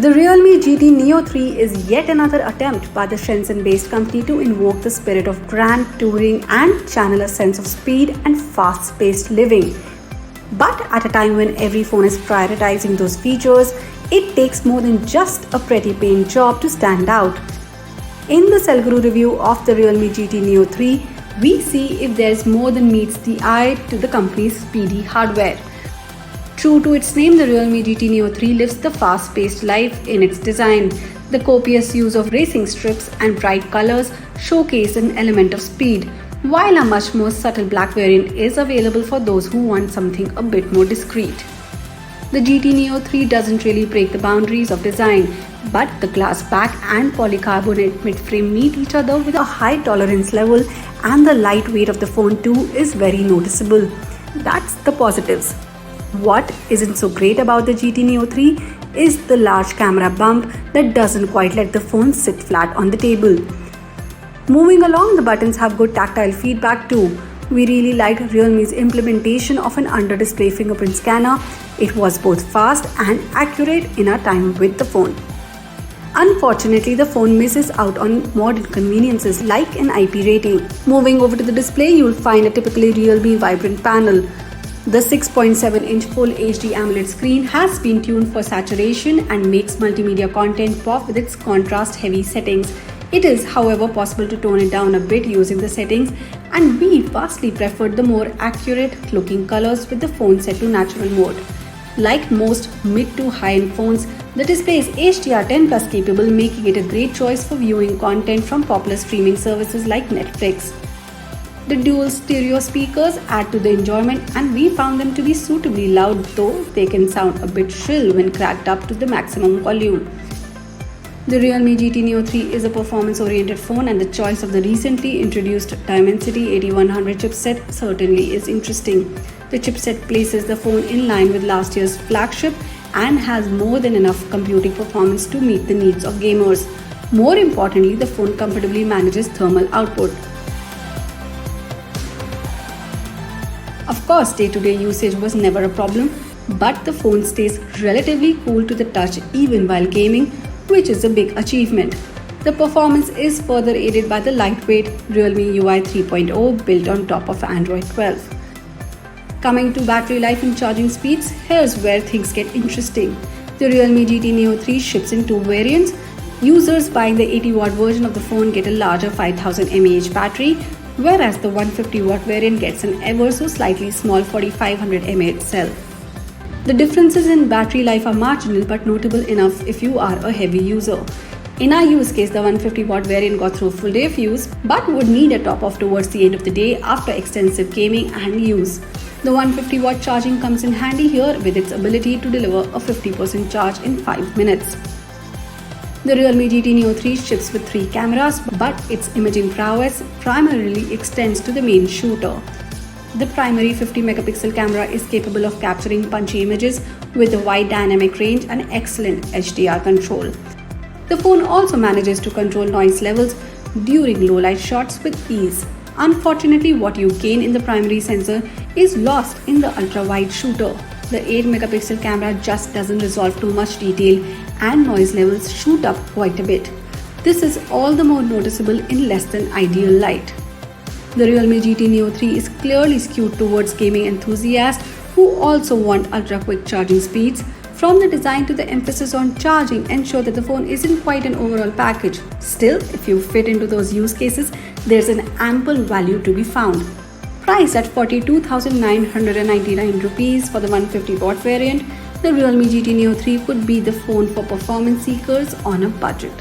The Realme GT Neo 3 is yet another attempt by the Shenzhen-based company to invoke the spirit of grand touring and channel a sense of speed and fast-paced living. But at a time when every phone is prioritizing those features, it takes more than just a pretty paint job to stand out. In the Cell Guru review of the Realme GT Neo 3, we see if there is more than meets the eye to the company's speedy hardware. True to its name, the Realme GT Neo 3 lives the fast-paced life in its design. The copious use of racing strips and bright colors showcase an element of speed, while a much more subtle black variant is available for those who want something a bit more discreet. The GT Neo 3 doesn't really break the boundaries of design, but the glass back and polycarbonate mid-frame meet each other with a high tolerance level, and the lightweight of the phone too is very noticeable. That's the positives. What isn't so great about the GT Neo 3 is the large camera bump that doesn't quite let the phone sit flat on the table. Moving along, the buttons have good tactile feedback too. We really liked Realme's implementation of an under-display fingerprint scanner. It was both fast and accurate in our time with the phone. Unfortunately, the phone misses out on modern conveniences like an IP rating. Moving over to the display, you'll find a typically Realme vibrant panel. The 6.7-inch Full HD AMOLED screen has been tuned for saturation and makes multimedia content pop with its contrast-heavy settings. It is, however, possible to tone it down a bit using the settings, and we vastly preferred the more accurate-looking colors with the phone set to natural mode. Like most mid to high-end phones, the display is HDR10+ capable, making it a great choice for viewing content from popular streaming services like Netflix. The dual stereo speakers add to the enjoyment, and we found them to be suitably loud, though they can sound a bit shrill when cranked up to the maximum volume. The Realme GT Neo 3 is a performance-oriented phone, and the choice of the recently introduced Dimensity 8100 chipset certainly is interesting. The chipset places the phone in line with last year's flagship and has more than enough computing performance to meet the needs of gamers. More importantly, the phone comfortably manages thermal output. Of course, day-to-day usage was never a problem, but the phone stays relatively cool to the touch even while gaming, which is a big achievement. The performance is further aided by the lightweight Realme UI 3.0 built on top of Android 12. Coming to battery life and charging speeds, here's where things get interesting. The Realme GT Neo 3 ships in two variants. Users buying the 80-watt version of the phone get a larger 5000 mAh battery, whereas the 150-watt variant gets an ever so slightly small 4500 mAh cell. The differences in battery life are marginal but notable enough if you are a heavy user. In our use case, the 150-watt variant got through a full day of use but would need a top-off towards the end of the day after extensive gaming and use. The 150-watt charging comes in handy here with its ability to deliver a 50% charge in 5 minutes. The Realme GT Neo 3 ships with 3 cameras, but its imaging prowess primarily extends to the main shooter. The primary 50-megapixel camera is capable of capturing punchy images with a wide dynamic range and excellent HDR control. The phone also manages to control noise levels during low-light shots with ease. Unfortunately, what you gain in the primary sensor is lost in the ultra-wide shooter. The 8-megapixel camera just doesn't resolve too much detail, and noise levels shoot up quite a bit. This is all the more noticeable in less than ideal light. The Realme GT Neo 3 is clearly skewed towards gaming enthusiasts who also want ultra-quick charging speeds. From the design to the emphasis on charging ensure that the phone isn't quite an overall package. Still, if you fit into those use cases, there's an ample value to be found. Priced at 42,999 rupees for the 150-watt variant, the Realme GT Neo 3 could be the phone for performance seekers on a budget.